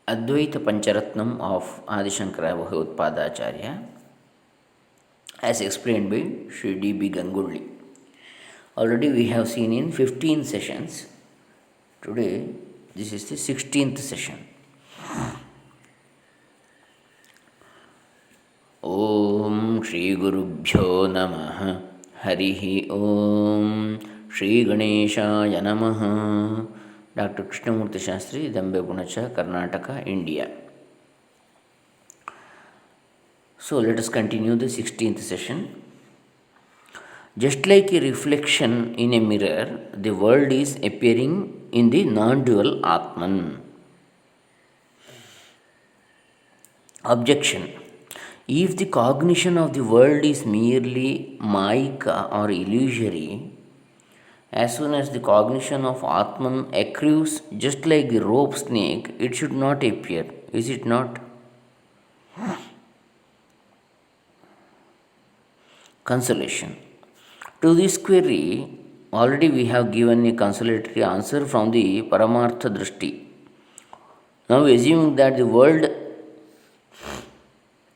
Advaita Pancharatnam of Adi Shankara Bhagavad as explained by Sri D.B. Ganguly. Already we have seen in 15 sessions. Today, this is the 16th session. Om Shri Gurubhyo Namaha Harihi Om Shri Ganeshaya Namaha. Dr. Krishnamurti Shastri, Dambe Punacha, Karnataka, India. So let us continue the 16th session. Just like a reflection in a mirror, the world is appearing in the non dual Atman. Objection: if the cognition of the world is merely Mayika or illusory, as soon as the cognition of Atman accrues, just like the rope snake, it should not appear, is it not? Consolation. To this query, already we have given a consolatory answer from the Paramartha Drishti. Now, assuming that the world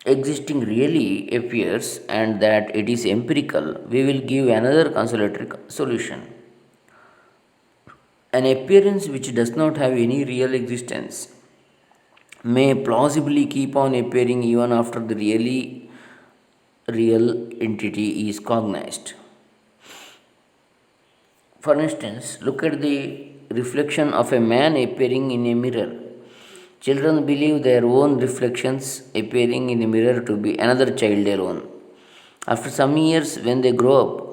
existing really appears and that it is empirical, we will give another consolatory solution. An appearance which does not have any real existence may plausibly keep on appearing even after the really real entity is cognized. For instance, look at the reflection of a man appearing in a mirror. Children believe their own reflections appearing in the mirror to be another child alone. After some years, when they grow up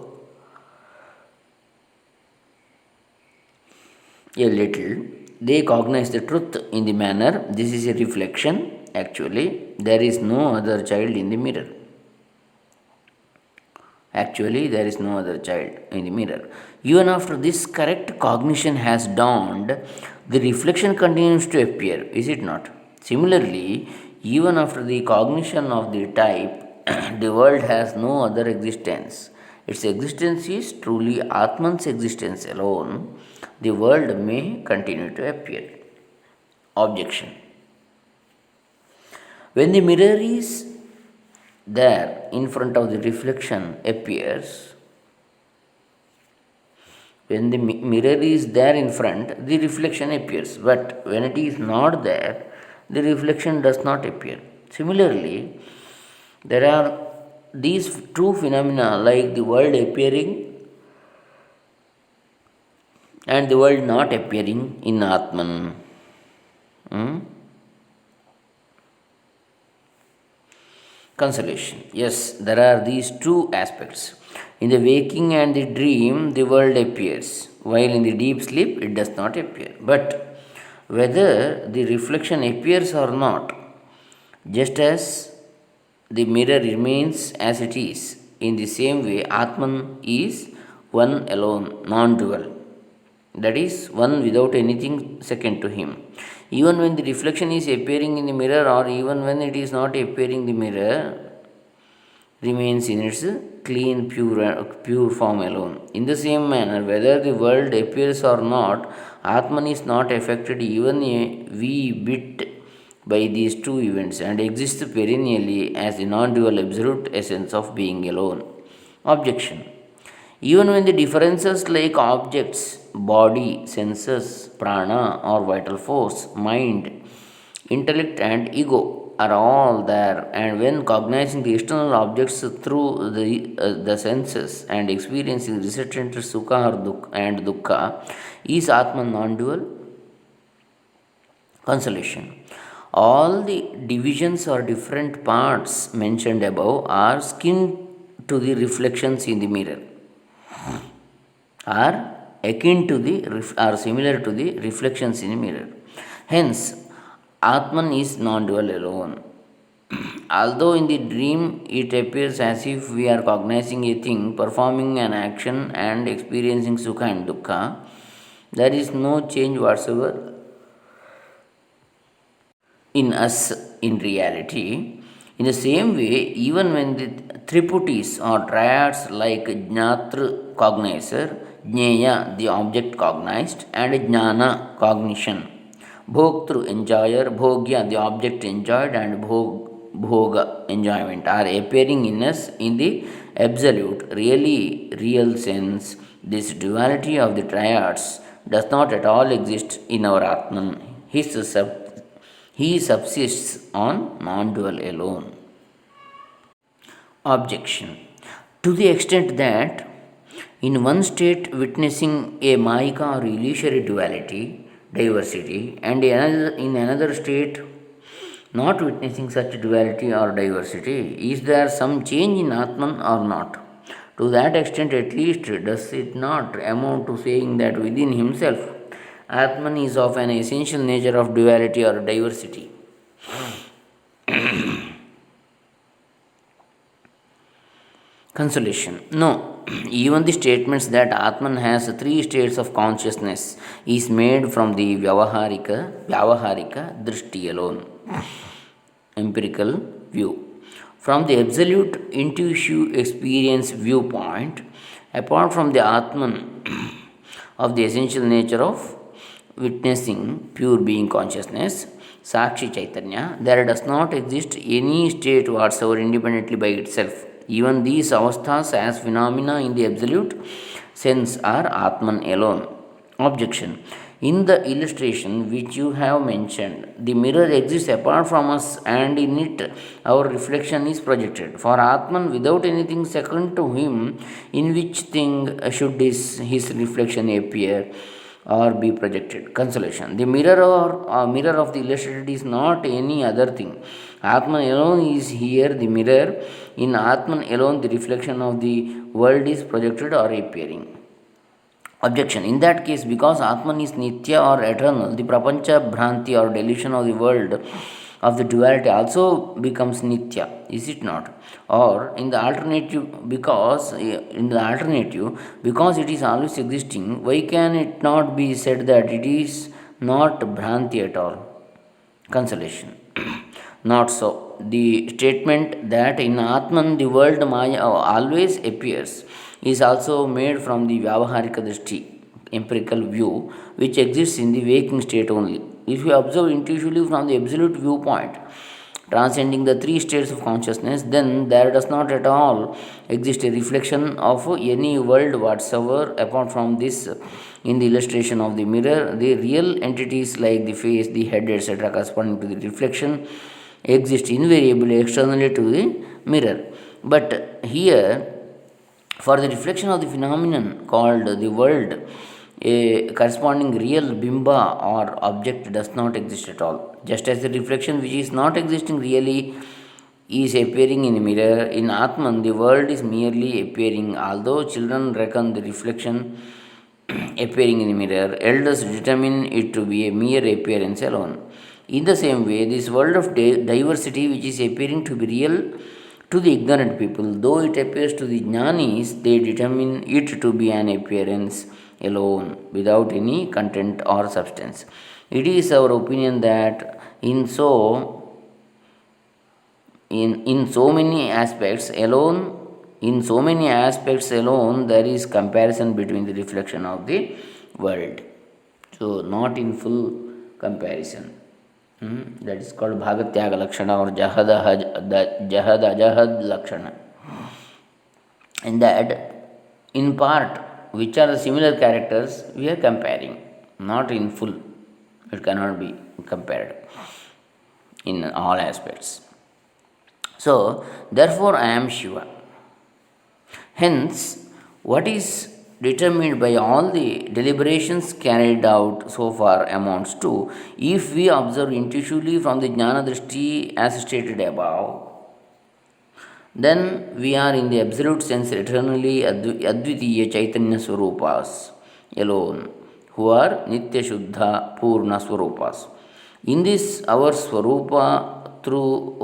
a little, they cognize the truth in the manner this is a reflection. Actually, there is no other child in the mirror. Actually, there is no other child in the mirror. Even after this correct cognition has dawned, the reflection continues to appear, is it not? Similarly, even after the cognition of the type, the world has no other existence. Its existence is truly Atman's existence alone. The world may continue to appear. Objection. When the mirror is there in front of the reflection appears, when the mirror is there in front, the reflection appears. But when it is not there, the reflection does not appear. Similarly, there are these two phenomena like the world appearing and the world not appearing in Atman. Consolation. Yes, there are these two aspects. In the waking and the dream, the world appears, while in the deep sleep, it does not appear. But whether the reflection appears or not, just as the mirror remains as it is, in the same way, Atman is one alone, non dual. That is, one without anything second to him. Even when the reflection is appearing in the mirror, or even when it is not appearing, the mirror remains in its clean, pure form alone. In the same manner, whether the world appears or not, Atman is not affected even a wee bit by these two events and exists perennially as the non dual absolute essence of being alone. Objection. Even when the differences like objects, body, senses, prana or vital force, mind, intellect, and ego are all there, and when cognizing the external objects through the senses and experiencing resultant sukha or dukkha, is Atman non dual? Consolation. All the divisions or different parts mentioned above are skin to the reflections in the mirror, are akin to the are similar to the reflections in a mirror. Hence, Atman is non-dual alone. Although in the dream it appears as if we are cognizing a thing, performing an action, and experiencing sukha and dukkha, there is no change whatsoever in us in reality. In the same way, even when the triputis or triads like Jnatru cognizer, Jnaya the object cognized, and Jnana cognition Bhoktru, enjoyer, bhogya, the object enjoyed, and bhoga, enjoyment, are appearing in us in the absolute, really real sense. This duality of the triads does not at all exist in our Atman. He subsists on non dual alone. Objection. To the extent that in one state witnessing a Mayika or illusory duality, diversity, and in another state not witnessing such duality or diversity, is there some change in Atman or not? To that extent, at least, does it not amount to saying that within himself, Atman is of an essential nature of duality or diversity? Consolation. No, even the statements that Atman has three states of consciousness is made from the Vyavaharika Drishti alone, empirical view. From the absolute intuitive experience viewpoint, apart from the Atman of the essential nature of witnessing pure being consciousness, Sakshi Chaitanya, there does not exist any state whatsoever independently by itself. Even these avasthas as phenomena in the absolute sense are Atman alone. Objection. In the illustration which you have mentioned, the mirror exists apart from us and in it our reflection is projected. For Atman, without anything second to him, in which thing should his reflection appear or be projected? Consolation. The mirror of the illustrated is not any other thing. Atman alone is here the mirror. In Atman alone, the reflection of the world is projected or appearing. Objection. In that case, because Atman is Nitya or eternal, the Prapancha Bhranti or delusion of the world of the duality also becomes Nitya, is it not? Or in the alternative, because it is always existing, why can it not be said that it is not Bhranti at all? Consolation. Not so. The statement that in Atman the world Maya always appears is also made from the Vyavaharika Drishti, empirical view, which exists in the waking state only. If you observe intuitively from the absolute viewpoint, transcending the three states of consciousness, then there does not at all exist a reflection of any world whatsoever apart from this. In the illustration of the mirror, the real entities like the face, the head, etc., corresponding to the reflection, exist invariably externally to the mirror. But here, for the reflection of the phenomenon called the world, a corresponding real bimba or object does not exist at all. Just as the reflection which is not existing really is appearing in a mirror, in Atman the world is merely appearing. Although children reckon the reflection appearing in the mirror, elders determine it to be a mere appearance alone. In the same way, this world of diversity which is appearing to be real to the ignorant people, though it appears to the jnanis, they determine it to be an appearance alone, without any content or substance. It is our opinion that in so many aspects alone, there is comparison between the reflection of the world. So, not in full comparison. That is called Bhagatyaga Lakshana or Jahad Ajahad Lakshana. And that, in part, which are the similar characters, we are comparing, not in full. It cannot be compared in all aspects. So, therefore, I am Shiva. Hence, what is determined by all the deliberations carried out so far amounts to, if we observe intuitively from the Jnana Drishti as stated above, then we are in the absolute sense eternally Advitiya Chaitanya Swarupas alone, who are Nitya Shuddha Purna Swarupas. In this, our Swarupa, though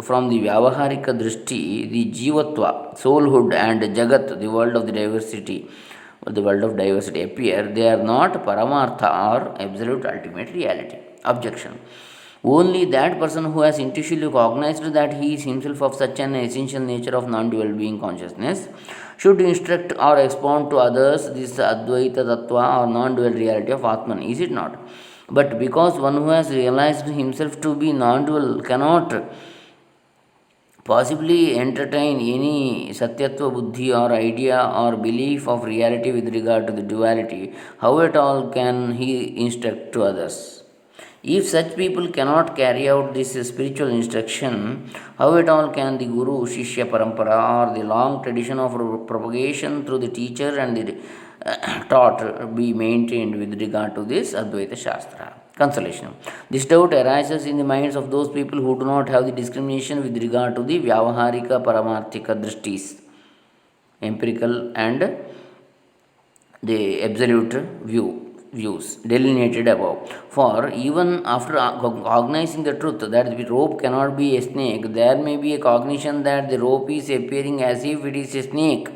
from the Vyavaharika Drishti, the Jivatva, soulhood, and Jagat, the world of diversity appear, they are not Paramartha or absolute ultimate reality. Objection. Only that person who has intuitively cognized that he is himself of such an essential nature of non dual being consciousness should instruct or expound to others this Advaita Tattva or non dual reality of Atman, is it not? But because one who has realized himself to be non dual cannot possibly entertain any Satyatva Buddhi or idea or belief of reality with regard to the duality, how at all can he instruct to others? If such people cannot carry out this spiritual instruction, how at all can the Guru Shishya Parampara or the long tradition of propagation through the teacher and the taught be maintained with regard to this Advaita Shastra? Consolation. This doubt arises in the minds of those people who do not have the discrimination with regard to the Vyavaharika Paramarthika Drishtis, empirical and the absolute views delineated above. For even after cognizing the truth that the rope cannot be a snake, there may be a cognition that the rope is appearing as if it is a snake.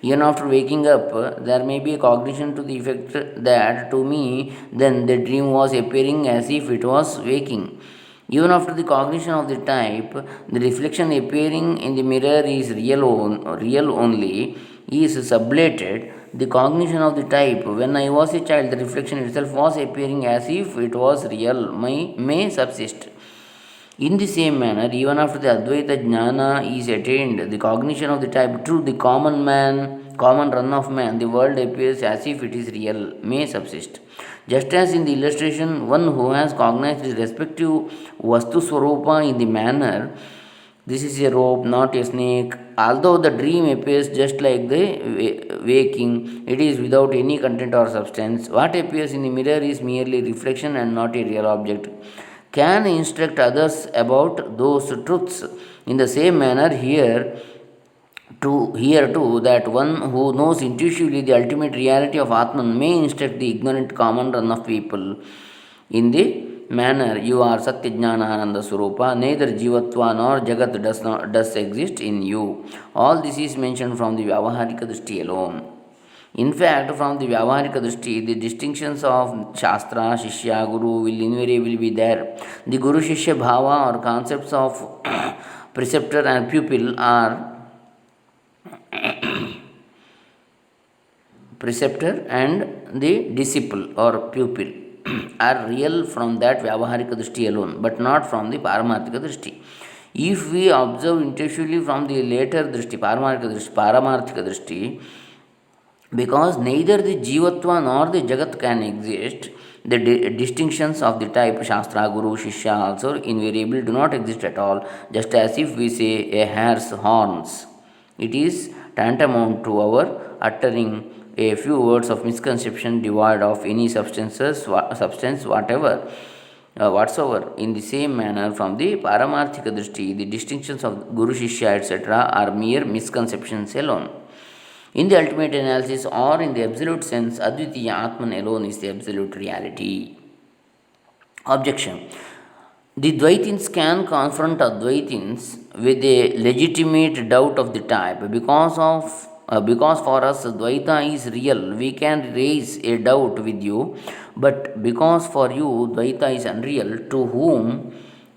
Even after waking up, there may be a cognition to the effect that to me then the dream was appearing as if it was waking. Even after the cognition of the type, the reflection appearing in the mirror is real only, is sublated. The cognition of the type, when I was a child, the reflection itself was appearing as if it was real, may subsist. In the same manner, even after the Advaita Jnana is attained, the cognition of the type to the common run of man, the world appears as if it is real, may subsist. Just as in the illustration, one who has cognized his respective Vastu Swarupa in the manner, this is a rope, not a snake. Although the dream appears just like the waking, it is without any content or substance. What appears in the mirror is merely reflection and not a real object. Can instruct others about those truths. In the same manner, here too, that one who knows intuitively the ultimate reality of Atman may instruct the ignorant common run of people in the manner you are Satyajnana Ananda Surupa, neither Jivatva nor Jagat does exist in you. All this is mentioned from the Vyavaharika Drishti alone. In fact, from the Vyavaharika Drishti, the distinctions of Shastra, Shishya, Guru will invariably be there. The Guru Shishya Bhava or concepts of preceptor and pupil are preceptor and the disciple or pupil are real from that Vyavaharika Drishti alone, but not from the Paramarthika Drishti. If we observe intuitively from the later Drishti, Paramarthika Drishti, because neither the Jivatva nor the Jagat can exist, the distinctions of the type Shastra, Guru, Shishya also invariably do not exist at all, just as if we say a hare's horns. It is tantamount to our uttering a few words of misconception devoid of any substance whatsoever. In the same manner, from the Paramarthika Drishti, the distinctions of Guru, Shishya, etc. are mere misconceptions alone. In the ultimate analysis or in the absolute sense, Advitiya Atman alone is the absolute reality. Objection. The Dvaitins can confront Advaitins with a legitimate doubt of the type because for us Dvaita is real, we can raise a doubt with you, but because for you Dvaita is unreal, to whom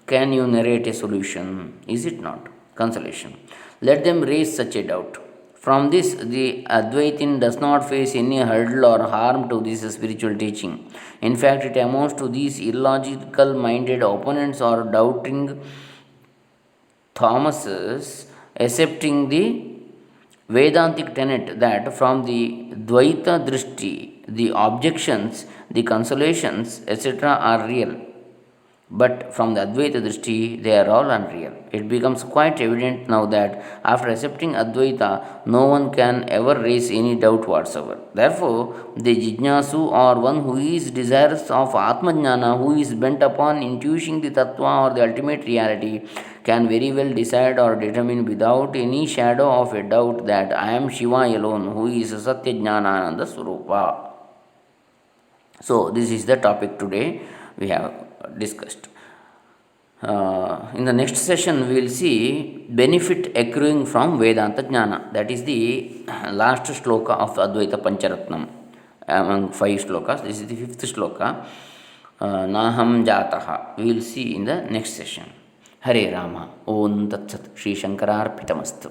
can you narrate a solution? Is it not? Consolation. Let them raise such a doubt. From this, the Advaitin does not face any hurdle or harm to this spiritual teaching. In fact, it amounts to these illogical minded opponents or doubting Thomases accepting the Vedantic tenet that from the Dvaita Drishti, the objections, the consolations, etc. are real, but from the Advaita Drishti, they are all unreal. It becomes quite evident now that after accepting Advaita, no one can ever raise any doubt whatsoever. Therefore, the Jijnasu or one who is desirous of Atmajnana, who is bent upon intuiting the Tattva or the ultimate reality, can very well decide or determine without any shadow of a doubt that I am Shiva alone, who is Satyajnananda Swarupa. So, this is the topic today we have discussed. In the next session, we will see benefit accruing from Vedanta Jnana. That is the last shloka of Advaita Pancharatnam. Among 5 slokas, this is the 5th shloka. Naham Jataha. We will see in the next session. Hare Rama. Om Tat Sat. Shri Shankararpitamastu.